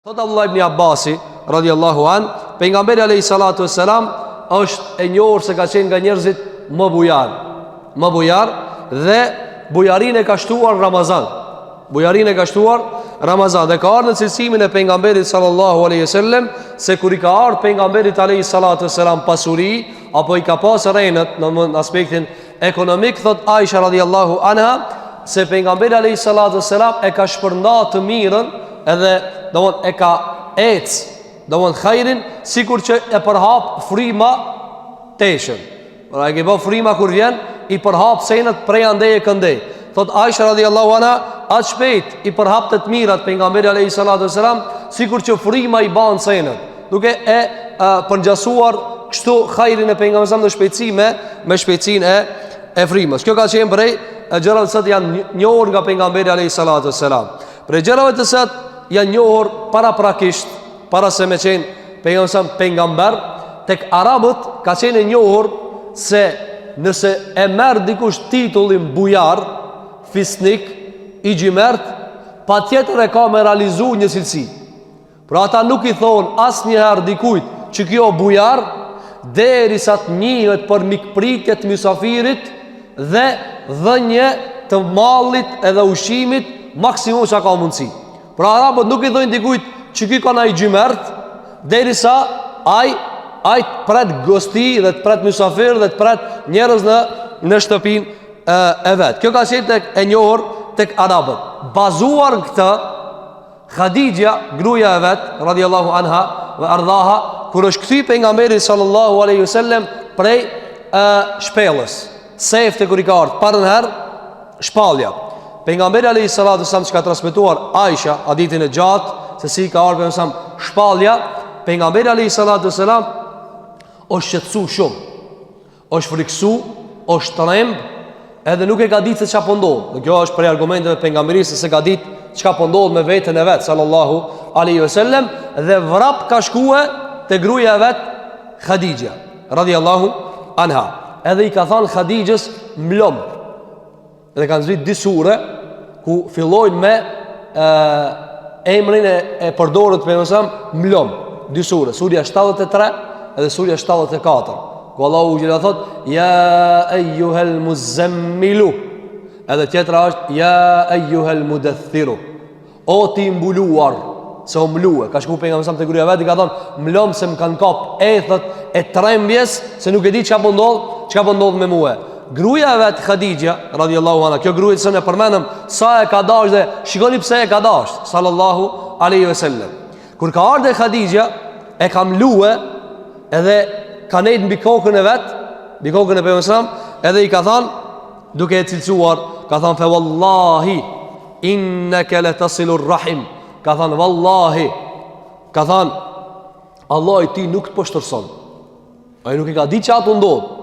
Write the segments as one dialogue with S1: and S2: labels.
S1: Thot Abdullah ibn Abbasi radhiyallahu an, pejgamberi alayhi salatu wassalam është e njohur se ka qenë nga njerëzit më bujar dhe bujarinë e ka shtuar Ramazan. Bujarinë e ka shtuar Ramazan dhe ka ardhur në cilësimin e pejgamberit sallallahu alaihi wasallam se kur i ka ardhur pejgamberit alayhi salatu wassalam pasuri apo i ka pas rënët në aspektin ekonomik, thot Aisha radhiyallahu anha se pejgamberi alayhi salatu wassalam e ka shpërndarë të mirën edhe domon e ka domon khairin sikur që e përhap frima teshën. Pra e ke bë frima kur vjen i përhap senat prej andej e këndej. Thot Aisha radhiyallahu anha, atë shpejt i përhap të mirat pejgamberi alayhi salatu wasalam sikur që frima i ban senat. Duke e përngjasuar kështu khairin e pejgamberit në shpejtësi me shpejtësinë e frimës. Kjo ka qenë prej gjërave që janë njohur nga pejgamberi alayhi salatu wasalam. Prej gjërave të cilat janë njohur para se me qenë pejgamber, tek arabët ka qenë e njohur se nëse e merr dikush titullin bujar, fisnik, i gjimert, pa tjetër e ka me realizu një cilësi. Pra ata nuk i thonë as njëherë dikujt që kjo bujar, derisa të njihet për mikpritjet mysafirit dhe dhënje të mallit edhe ushqimit maksimum që ka mundësi. Pra arabët nuk i dhojnë dikujt që ki ka na i gjymert, derisa aj të pret gosti dhe të pret mysafir dhe të pret njerëz në shtëpin e vetë. Kjo ka qenë tek e njohur tek arabët. Bazuar në këtë, Khadija, gruaja e vetë, radhiyallahu anha ve ardhaha, kur është kthy pejgamberi sallallahu alaihi wasallam prej shpellës, sefte kur i ka ardhur parën herë shpallja. Pejgamberi alayhi salatu wasallam që ka transmetuar Aisha hadithin e gjatë se si ka ardhur pejgamberi shpallja, pejgamberi alayhi salatu wasallam është shqetësu shumë, është friksu, është tremb, edhe nuk e ka ditë se çfarë po ndodh. Dhe kjo është për argumenteve të pejgamberisë se ka ditë çka po ndodh me veten e vet sallallahu alaihi wasallam dhe vrap ka shkuar te gruaja e vet Khadija radhiyallahu anha. Edhe i ka thënë Khadijës mlom. Dhe kanë zbrit dy sure ku fillojnë me emrin e përdorur të pejgamberit mlom. Dy sure, surja 73 edhe surja 74. Ku Allahu u thot ya ayyuhal muzammilu. Edhe tjetra është ya ayyuhal mudaththiru. O ti mbuluar, se o mlue. Ka shku pejgamberi te gruaja vet i ka thënë mlom se më kanë kap ethët e trembjes se nuk e di çka po ndodh me mua. Gruaja vet Khadija radhiyallahu anha, kjo gruaja që ne përmendëm sa e ka dashur dhe shikoni pse e ka dashur sallallahu alaihi wasallam. Kur ka ardhur Khadija e ka mlue edhe ka nejt mbi kokën e vet, mbi kokën e pejgamberit, edhe i ka thënë duke e cilësuar, ka thënë fa wallahi innaka latasilur rahim. Ka thënë wallahi, ka thënë Allah i ti nuk të poshtërson. Ai nuk i ka ditë çfarë ndodh.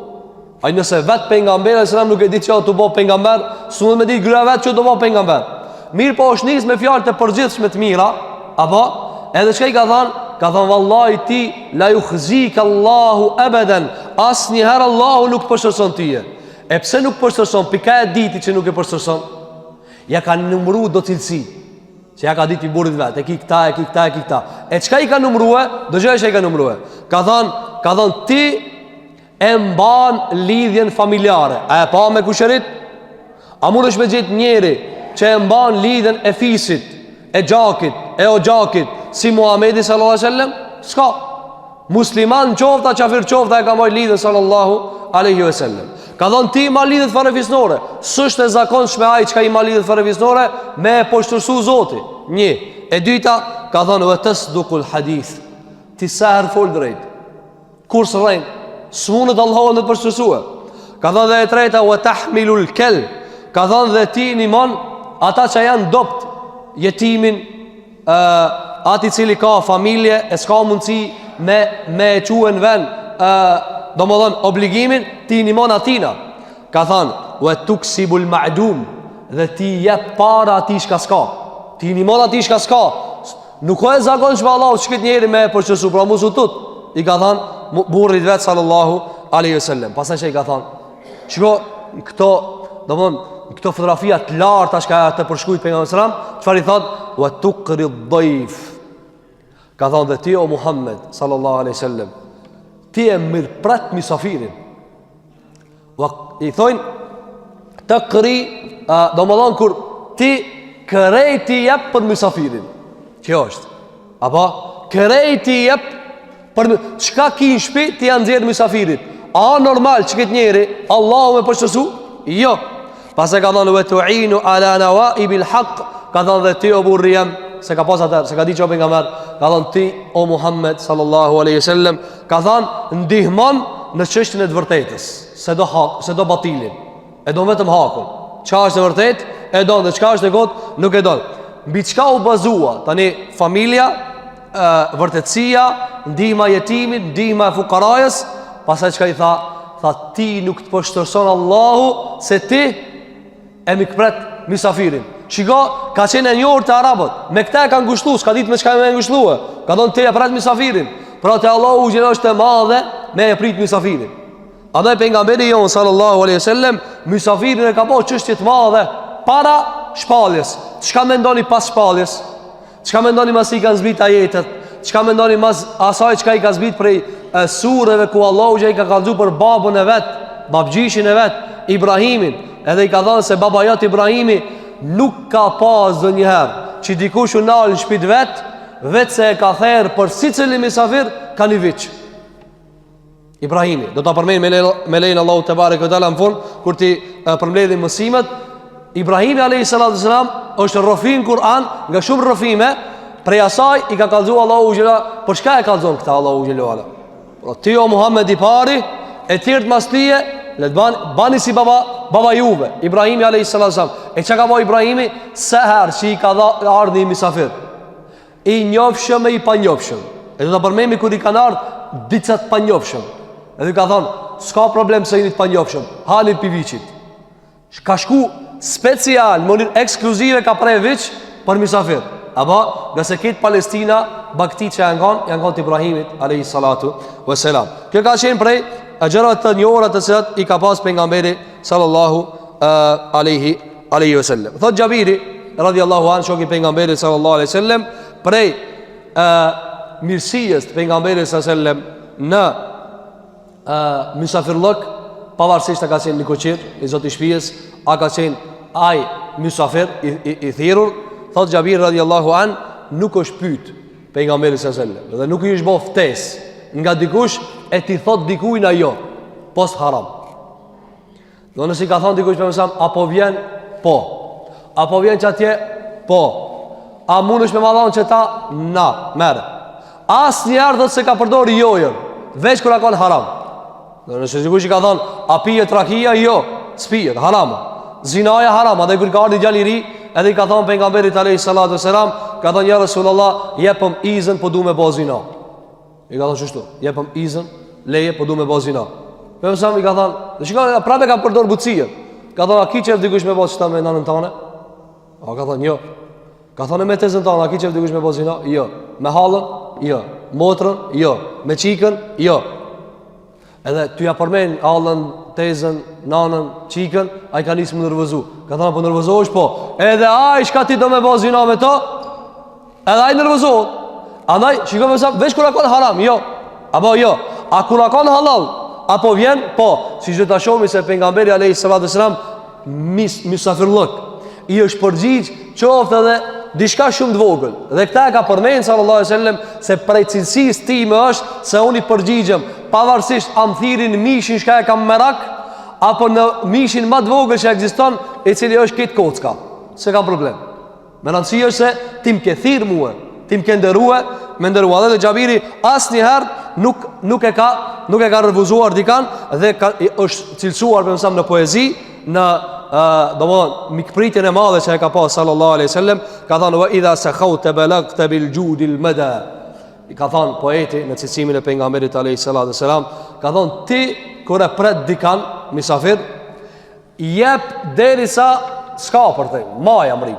S1: Ai nëse vet pejgamberi sallallahu nuk e di çfarë të bëj pejgamber, s'mund me di gruaja vet çu do bëj pejgamber. Mirë po është nis me fjalë të përgjithshme të mira, apo edhe çka i ka thënë? Ka thënë vallahi ti la yukhzika Allahu abadan. Asnjëherë Allahu nuk poshtërson tyje. E pse nuk poshtërson? Pika e diti që nuk e poshtërson. Ja ka numëruar do cilësi. Që ja ka ditë i burrit vet, e ki këta. E çka i ka numëruar? Dëgjoj çka i ka numëruar. Ka thënë ti e mban lidhjen familjare. A e pa me kushërit? A mundesh me gjetë njeri që e mban lidhjen e fisit, e gjakit, e o gjakit, si Muhamedi sallallahu alaihi wasallam? S'ka. Musliman qofta, qafir qofta e ka marrë lidhjen sallallahu alaihi wasallam. Ka thonë ti ma lidhet fare fisnore. S'është e zakonshme ai çka i ma lidhet fare fisnore me poshtërsu Zoti. Një. E dyta ka thonë wa tasduqul hadith. Ti sa herë fol drejt. Kur s'rrein, s'mundet Allahu në të poshtërsua. Ka thonë dhe e treta wa tahmilul kel. Ka thonë dhe ti nimon ata që janë dopt, jetimin, ati cili ka familje e s'ka mundësi me e quen ven do më dhënë obligimin, ti nimon atina. Ka thënë wa tuksibul ma'dum, dhe ti jep para ati shka s'ka. Ti nimon ati shka s'ka. Nuk o e zakon shme Allah që këtë njeri me e përqësu, pra musu tut. I ka thënë burrit vetë sallallahu alaihi wasallam. Pasaj që i ka thënë qëko këto do më dhënë këto fotografia të larta që ka të përshkujt pejgamberi sallallahu alaihi wasallam, çfarë i thot? Wa tuqri ad-dayf. Ka thonë dhe ti o Muhammed sallallahu alaihi wasallam, ti e mirëpret misafirin. I thonë të këri, do më thonë kur ti kërej ti jep për misafirin. Kjo është. Apo kërej ti jep për çka ki në shtëpi ti janë nxjerr misafirit. A normal që këtë njeri Allahu me përshësu? Jo. Pas e ka thonë ve tu'inu ala nawaibil haq, ka thonë dhe ti o burri jam, se ka pas atër, se ka di që o pejgamber, ka thonë ti o Muhammed sallallahu alaihi wasallam, ka thonë ndihmon në çështjen e të vërtetës, se do hak, se do batilin, e do vetëm hakun. Çka është e vërtet, e do, dhe çka është e kot, nuk e do. Mbi çka u bazua tani familja, vërtetësia, ndihma jetimit, ndihma e fukarajës. Pastaj çka i tha ti nuk të poshtërson Allahu se ti e mikpret misafirin. Shiko, ka qenë e njohur të arabët, me këta e ka ngushtu, s'ka ditë me çka me ngushtlue. Ka thonë ti e pret misafirin, pra te Allahu u gjelë është e madhe me e prit misafirin. Andaj pejgamberi jon sallallahu alaihi wasallam misafirin e ka bërë çështje të madhe para shpalljes. Çka mendoni pas shpalljes? Çka mendoni mas i kanë zbrit ajetet? Çka mendoni mas asaj çka i ka zbrit prej sureve ku Allahu i ka kallëzu për babën e vet, babgjishin e vet, Ibrahimin, edhe i ka thënë se baba jot Ibrahimi nuk ka pas ndonjëherë që dikush u nal në shtëpi vetë se e ka therr për sicili misafir ka një vit. Ibrahimi, do ta përmend me lein Allahu te bareke ve teala në fund kur ti përmbledhin mësimet. Ibrahimi alayhis salam është rrofin Kur'an nga shumë rrofime, prej asaj i ka kallëzuar Allahu xhela. Për çka e kallëzon këtë Allahu xhela? Por ti o Muhammed i pari, e tjerë mas tije, le të bani si baba juve, Ibrahimi alayhis salam. E çka ka bëu Ibrahimi sa herë që i ka ardhi misafir, i njofshëm e i panjofshëm. E do ta përmendemi kur i kanë ardhur dica të panjofshëm. Edhe ka thonë, s'ka problem se jeni të panjofshëm, hani piviçit. Ka shku special, mënyrë ekskluzive ka prej viç për misafir. Apo, nëse këtë Palestina, bakti që janë kanë të Ibrahimit alayhis salatu wassalam. Kjo ka qenë prej gjërave të njohura të cilat i ka pas pejgamberi sallallahu alaihi wasallam. Thot Jabiri radhiyallahu anhu, shoku i pejgamberit sallallahu alaihi wasallam, prej mirësisë të pejgamberit sallallahu alaihi wasallam në mysafirllok, pavarësisht a ka qenë një koqir i zoti shtëpisë, a ka qenë ai mysafir i thirrur, thot Jabir radhiyallahu an, nuk është pyet pejgamberi sallallahu alaihi wasallam dhe nuk i është bë ftesë nga dikush e ti thot dikujt ajo post haram. Do nëse ka thonë dikush për mësam, apo vjen po, apo vjen që atje po, a mundesh me madhon që ta na merr, asnjëherë do të se ka përdori jojën veç kur ka haram. Do nëse dikush i ka thonë, a pijet rakia? Jo, s'pijet, haram. Zinaja haram. Edhe kur ka ardhi djalë i ri, edhe i ka thonë pejgamberit alayhis salatu wassalam, ka thonë ja Rasulullah, jepëm izën, po du me bë zina. I ka thonë çështu, jepëm izën, leje, po du me bë zina. Pejgamberi i ka thonë, shikoj, prapë ka përdor bucinë. Ka thonë, a ki çef dikush me bë çta me nanën tane? A ka thonë, jo. Ka thonë me tezën tane, a ki çef dikush me bë zina? Jo. Me hallën? Jo. Motrën? Jo. Me çikën? Jo. Edhe ty ja përmen hallën, tezën, nanën, çikën, ai ka nisë më nervozu. Ka thonë, po nervozohesh po. Edhe ai çka ti do me bë zina me to? Edhe ai nervozohet. Andaj, shikoj më sa veç kur ka haram, jo. Apo jo. A kur ka halal? Apo vjen? Po. Si do ta shohim se pejgamberi alayhis salatu wasalam mysafirllok i është përgjigj qoftë edhe diçka shumë të vogël. Dhe këta e ka përmend sallallahu alaihi wasallam se prej cilësisë time është se unë i përgjigjem pavarësisht a më thirrin mishin çka e kam merak apo në mishin më të vogël që ekziston, i cili është këtë kocka. Se ka problem. Me rëndësi është se ti më ke thirr mua, ti më ke ndërua, me ndërua. Dhe Xhabiri asnjëherë nuk e ka refuzuar dikan dhe është cilësuar për mësam në poezi, në domthon mikpritjen e madhe që e ka pas sallallahu alaihi wasallam. Ka thënë wa idha sakhawta balagta bil judil mada. I ka thënë poeti në cilësimin e pejgamberit alayhi salatu wasalam, ka thënë ti kur e pret dikan misafir, jep derisa s'ka për te, maja mrin.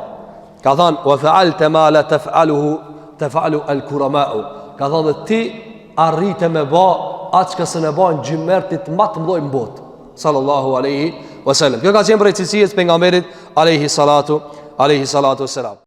S1: Ka thënë wa fa'alta ma la taf'alu al-kurama'u. Ka thënë ti arrite me bë atë që s'e bën gjymertit më të mëdhoj në botë sallallahu alaihi wasallam. Kjo ka qenë për cilësitë pejgamberit alayhi salatu wassalam.